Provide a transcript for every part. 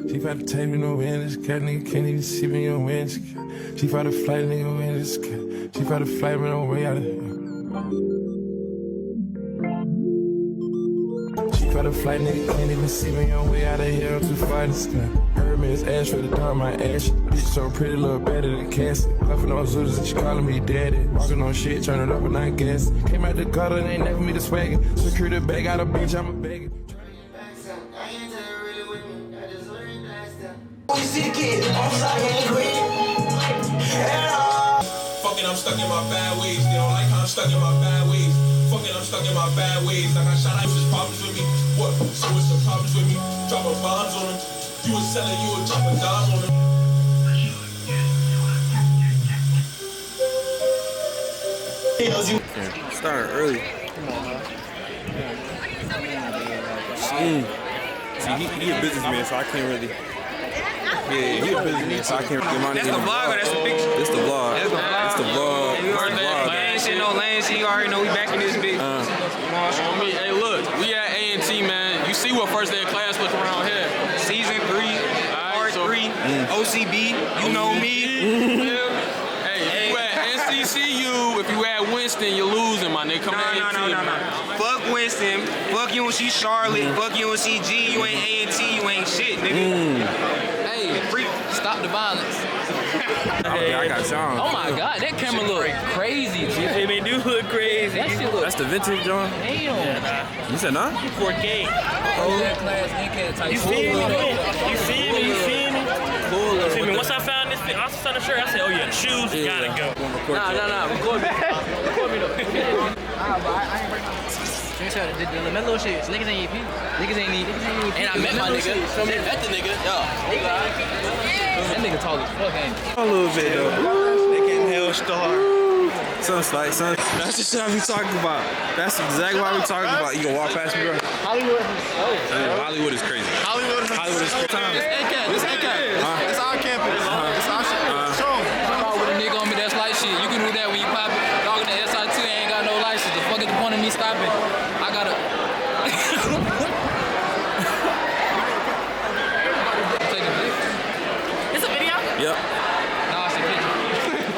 She about to take me no wind, this cat nigga can't even see me on wind. She about to flight nigga wind, this cat. She about to flight me no way out of here. She about to flight nigga can't even see me on way out of here. I'm too far in the sky. Heard me his ass for the dawn, my ass. Bitch so pretty, little better than Cassie. Puffin' on Zooters and she calling me daddy. Walking on shit, turn it up and I guess. Came out the gutter and ain't never me the swagger. Secure the bag out of bitch, I'm a beggar. You see the kid, I'm fucking, I'm stuck in my bad ways. They don't like how I'm stuck in my bad ways. Fucking, I'm stuck in my bad ways. Like I shot out, there's problems with me. What? So what's the problems with me? Dropping bombs on them. You was selling, you was dropping dimes on them. Starting early. See, he a businessman, so I can't really. Yeah, he a businessman, so I can't really get my name. That's the vlog, or that's the picture? This the vlog. That's the vlog. It's the vlog. Ain't shit no lane shit. You already know we back in this bitch. Hey, look, we at A&T, man. You see what first day of class look around here. Season 3, part 3, OCB. You know me. Hey, if you at NCCU, if you at Winston, you're losing, my nigga. Come to A&T. No. Fuck Winston. Fuck UNC Charlotte. Fuck UNCG. You ain't A&T. You ain't shit, nigga. Hey, stop the violence. Okay, I got Sean. Oh my God, that camera look crazy, G. They do look crazy. That shit look. That's the vintage, John. Damn. You said nah? 4K. Class NCAT type. You see me? You see me? You see me? Cool. You see me? Once I found this, I saw the shirt. I said, "Oh yeah, the shoes gotta go." Nah. Record me. Record me though. I ain't break my. The LaMelo shit, niggas ain't EP. Niggas ain't EP. And I met my nigga. So me met the nigga. Yo. That nigga tall as fuck, ain't he? A little bit though. They can hell star. That's the shit I be talking about. That's exactly what we talking about. You gonna walk past me, bro? Hollywood. Hollywood is crazy. Hollywood is crazy. This ACAT. It's our campus. It's our shit. Show 'em. With a nigga on me that's like shit. You can do that when you pop it. Dog in the SI2 ain't got no license. The fuck is the point of me stopping? I gotta. Take a picture. It's a video? Yep. Nah, it's a picture.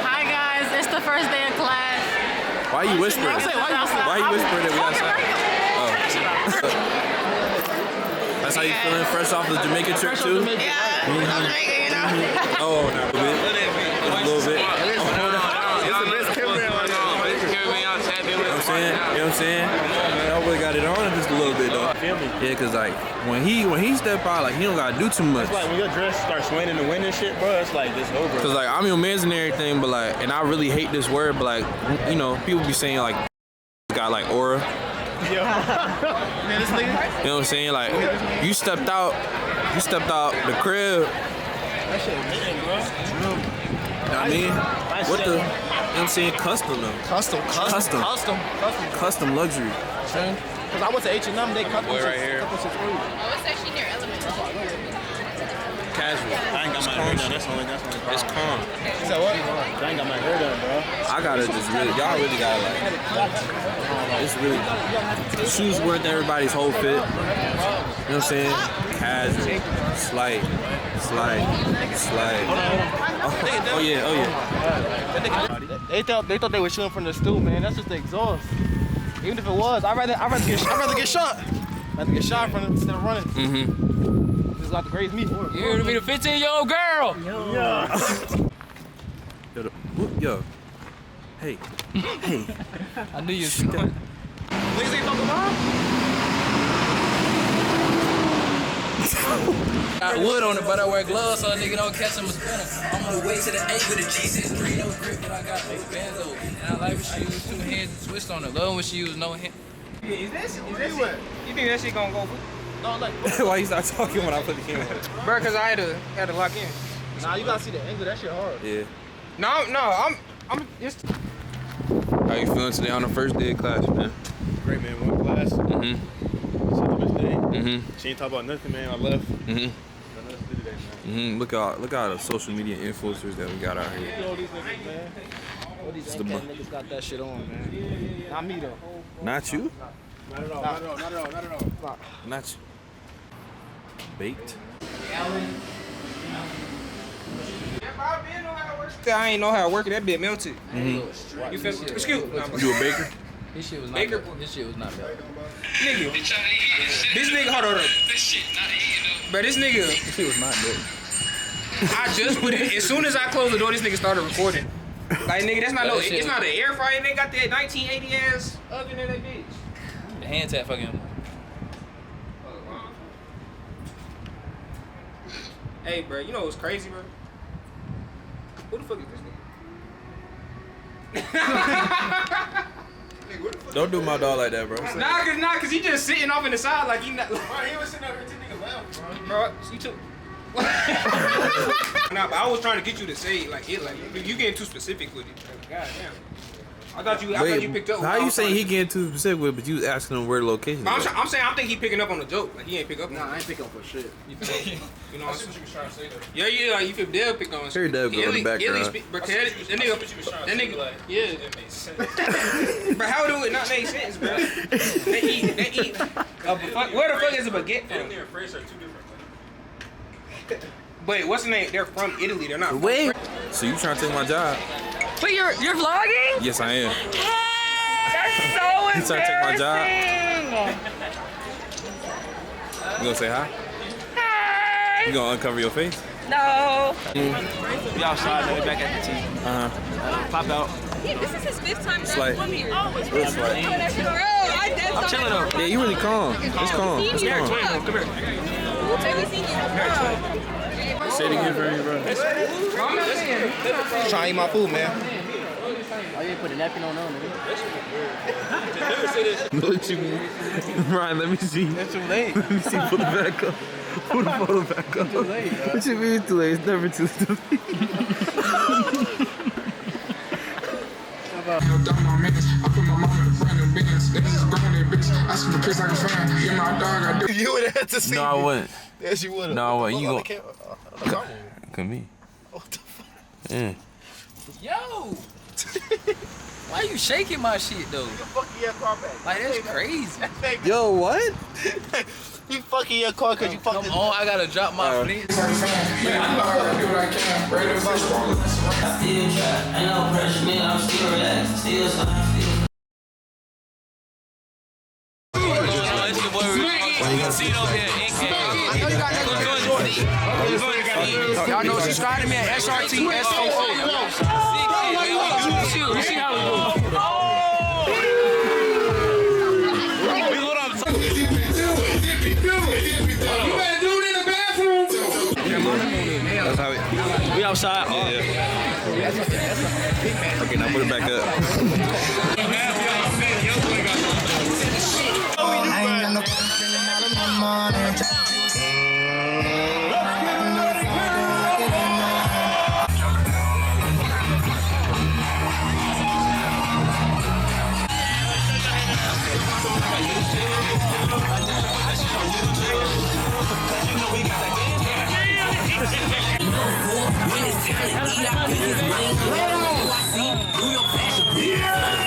Hi guys, it's the first day of class. Why you whispering? Why you whispering that we outside? Oh. That's how you feeling fresh off the Jamaica trip too? Yeah, I'm Jamaican, you know? Oh, a little bit. You know what I'm saying? I really got it on just a little bit though. Yeah, cause like when he step out, like he don't gotta do too much. It's like when your dress starts swaying in the wind and shit, bro. It's like it's over. Cause like I'm your man's and everything, but like, and I really hate this word, but like, you know, people be saying like got like aura. You know what I'm saying? Like you stepped out the crib. That shit hitting, bro. I mean, what the? You know what I'm saying? Custom though. Custom luxury. Cause I went to H&M, they cut Boy right here. Oh, it's actually near Element. Casual. I ain't got my hair done. That's only It's calm. So what? I ain't got my hair done, bro. I gotta just really, y'all really gotta like, it's really, the shoes worth everybody's whole fit. You know what I'm saying? Casual, slight. Oh yeah. They thought they were shooting from the stool, man. That's just the exhaust. Even if it was, I'd rather get shot. I'd rather get shot from it instead of running. This is about to graze me. You here to be the 15-year-old girl. Yo. Hey. I knew you was coming. Niggas ain't fucking mom? Got wood on it, but I wear gloves so a nigga don't catch him a spinner. I'm on the way to the A with a G63, no grip, but I got big bands over. And I like when she use 2 hands and twist on it. Love when she use no hand. You think that shit gonna go? No, like. Why you start talking when I put the camera on? Bro, cause I had to lock in. Nah, you gotta see the angle. That shit hard. Yeah. No, I'm just. How you feeling today on the first day of class, man? Great, man. One class. It's the best day. She ain't talk about nothing, man. I left. Nothing else to do today, man. Look out the social media influencers that we got out here. Look at all these niggas, man. All these niggas got that shit on, man. Not me though. Not you? Not at all. Not you. Baked? I ain't know how to work it. That bit melted. You feel? Excuse me. You a baker? This shit was not Baker. bad. This shit was not bad. Nigga. This nigga, hold on. This shit not eating. But this nigga. This shit was not bad. I just put it. As soon as I closed the door, this nigga started recording. Like nigga, that's not no. It's not an air fryer. They got that 1980 ass oven in that bitch. The hand tap fucking. Hey, bro, you know what's crazy, bro? Who the fuck is this nigga? Don't do my dog like that, bro. Nah, cause he just sitting off in the side like he not. Bro, he was sitting up here, nigga left, bro, he took. Nah, but I was trying to get you to say like it, like you getting too specific with it. Like, God damn. I thought you picked up. How you saying he getting too specific with it, but you was asking him where the location is? I'm saying I think he picking up on the joke. Like he ain't pick up. Nah, I ain't pick up for shit. You know what you was trying to say though. Yeah, like you feel Dale pick on. Hear Dale go in the background. That nigga, yeah. But how do it not make sense, bro? They eat. Where the fuck is a baguette from? Italy and French are two different things. But what's the name? They're from Italy. They're not. Wait. So you trying to take my job? Wait, you're vlogging? Yes, I am. That's so You trying to take my job? You gonna say hi? Hi. You gonna uncover your face? No. We outside, then we back at the team. Pop out. This is his 5th time Slight. back here. Oh, it's Real slight. I'm chilling though. Yeah, you really calm. It's calm. It's calm. Come here. Say it again for me, bro. Trying to eat my food, man. Oh, you didn't put a napkin on nigga. What you mean? Ryan, let me see. It's too late. Let me see. Pull it back up. Pull the photo back up. Too late, bro. What you mean it's too late? It's never too late. I put my mom in the front of Benz. This is grown in bitch. I see the piss I can find. Yeah, my dog, I do. You would have had to see No, I wouldn't. Yes, you would have. No, I wouldn't. You go. Come Come me. What the fuck? Yeah. Yo! Why you shaking my shit though? You fucking your car back. Like that's crazy. Yo, what? You fucking your car because you fucking. Come on, I gotta drop my flint. Man, I know I gotta do what I can. Ready to fight. I still try, ain't no pressure, man, I'm still relaxed, still slime, still. Y'all know subscribe to me at SRT SO4. You see how we go. You better do it in the bathroom. That's how We outside. yeah. Okay, now put it back up. When it's time to eat, I pick his brain. I see, do your passion.